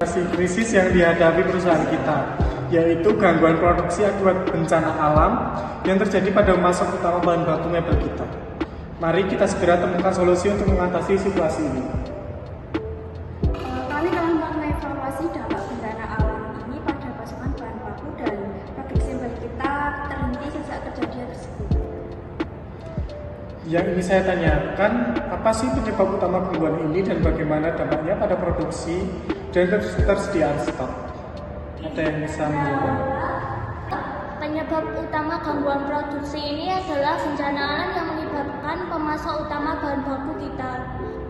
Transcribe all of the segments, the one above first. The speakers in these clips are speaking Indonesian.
Krisis yang dihadapi perusahaan kita, yaitu gangguan produksi akibat bencana alam yang terjadi pada masa utama bahan baku mebel kita. Mari kita segera temukan solusi untuk mengatasi situasi ini. Kami telah mengevaluasi dampak bencana alam ini pada pasokan bahan baku dan produksi mebel kita terhenti sejak kejadian tersebut. Yang ini saya tanyakan, apa sih penyebab utama gangguan ini dan bagaimana dampaknya pada produksi dan ketersediaan stok? Ada yang bisa menjawab? Penyebab utama gangguan produksi ini adalah bencana alam yang menyebabkan pemasok utama bahan baku kita.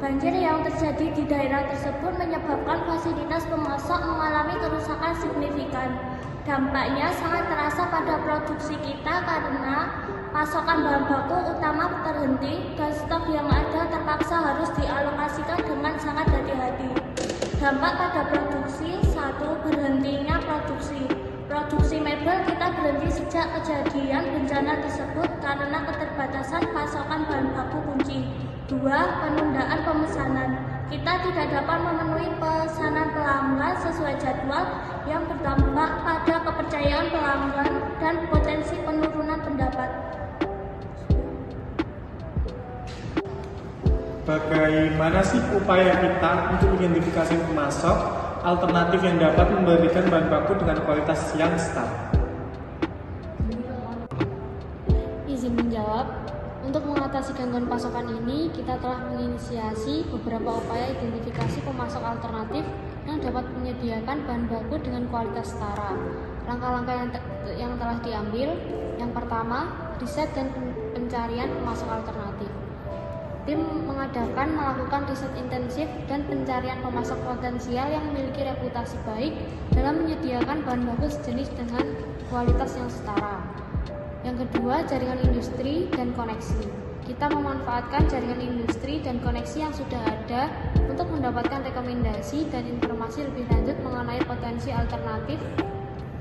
Banjir yang terjadi di daerah tersebut menyebabkan fasilitas pemasok mengalami kerusakan signifikan. Dampaknya sangat terasa pada produksi kita karena pasokan bahan baku utama terhenti dan stok yang ada terpaksa harus dialokasikan dengan sangat hati-hati. Dampak pada produksi: 1. Berhentinya produksi. Produksi mebel kita berhenti sejak kejadian bencana tersebut karena keterbatasan pasokan bahan baku kunci. 2. Penundaan pemesanan. Kita tidak dapat memenuhi pesanan pelanggan sesuai jadwal yang berdampak pada kepercayaan pelanggan dan potensi penurunan pendapat. Bagaimana sih upaya kita untuk identifikasi pemasok alternatif yang dapat memberikan bahan baku dengan kualitas yang stabil? Izin menjawab. Untuk mengatasi gangguan pasokan ini, kita telah menginisiasi beberapa upaya identifikasi pemasok alternatif yang dapat menyediakan bahan baku dengan kualitas setara. Langkah-langkah yang telah diambil: yang pertama, riset dan pencarian pemasok alternatif. Tim melakukan riset intensif dan pencarian pemasok potensial yang memiliki reputasi baik dalam menyediakan bahan baku sejenis dengan kualitas yang setara. Yang kedua, jaringan industri dan koneksi. Kita memanfaatkan jaringan industri dan koneksi yang sudah ada untuk mendapatkan rekomendasi dan informasi lebih lanjut mengenai potensi alternatif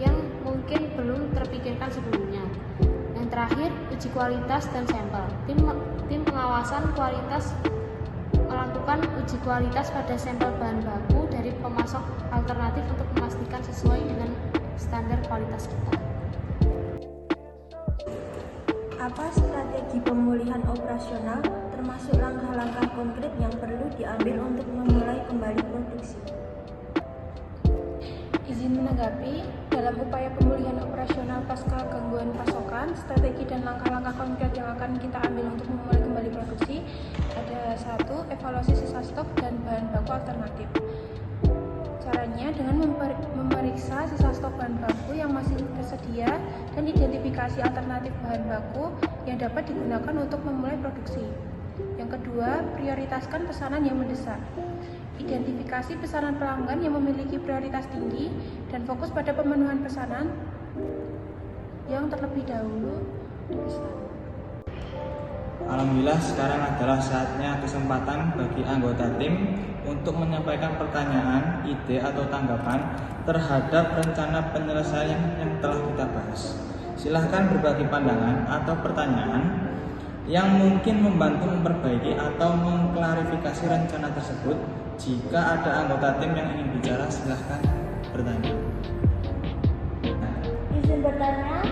yang mungkin belum terpikirkan sebelumnya. Yang terakhir, uji kualitas dan sampel. Tim pengawasan kualitas melakukan uji kualitas pada sampel bahan baku dari pemasok alternatif untuk memastikan sesuai dengan standar kualitas kita. Apa strategi pemulihan operasional, termasuk langkah-langkah konkret yang perlu diambil untuk memulai kembali produksi? Izin menanggapi, dalam upaya pemulihan operasional pasca gangguan pasokan, strategi dan langkah-langkah konkret yang akan kita ambil untuk memulai kembali produksi ada: 1. Evaluasi sisa stok dan bahan baku alternatif. Caranya dengan memeriksa sisa stok bahan baku yang masih tersedia dan identifikasi alternatif bahan baku yang dapat digunakan untuk memulai produksi. Yang kedua, prioritaskan pesanan yang mendesak. Identifikasi pesanan pelanggan yang memiliki prioritas tinggi dan fokus pada pemenuhan pesanan yang terlebih dahulu dipesan. Alhamdulillah, sekarang adalah saatnya kesempatan bagi anggota tim untuk menyampaikan pertanyaan, ide, atau tanggapan terhadap rencana penyelesaian yang telah kita bahas. Silahkan berbagi pandangan atau pertanyaan yang mungkin membantu memperbaiki atau mengklarifikasi rencana tersebut. Jika ada anggota tim yang ingin bicara, silahkan bertanya. Izin bertanya,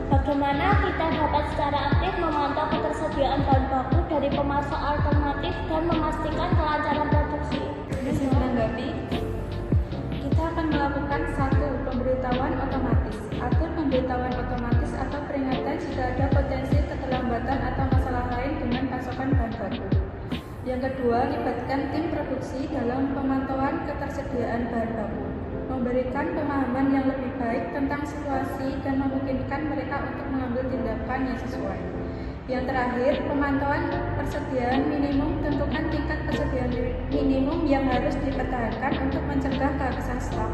bagaimana kita dapat secara aktif memantau ketersediaan bahan baku dari pemasok alternatif dan memastikan kelancaran produksi? Izin menanggapi, kita akan melakukan 1. Pemberitahuan otomatis. Atur pemberitahuan otomatis atau peringatan jika ada potensi keterlambatan atau masalah lain dengan pasokan bahan baku. Yang kedua, libatkan tim produksi dalam pemantauan ketersediaan bahan baku, memberikan pemahaman yang lebih baik tentang situasi dan memungkinkan mereka untuk mengambil tindakan yang sesuai. Yang terakhir, pemantauan persediaan minimum. Tentukan tingkat persediaan minimum yang harus dipertahankan untuk mencegah kehabisan stok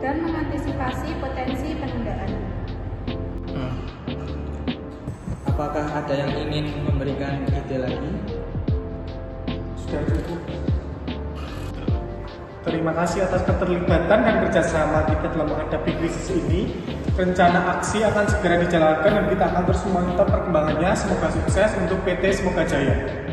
dan mengantisipasi potensi penundaan. Apakah ada yang ingin memberikan ide lagi? Sudah cukup. Terima kasih atas keterlibatan dan kerjasama kita dalam menghadapi krisis ini. Rencana aksi akan segera dijalankan dan kita akan terus memantau perkembangannya. Semoga sukses untuk PT Semoga Jaya.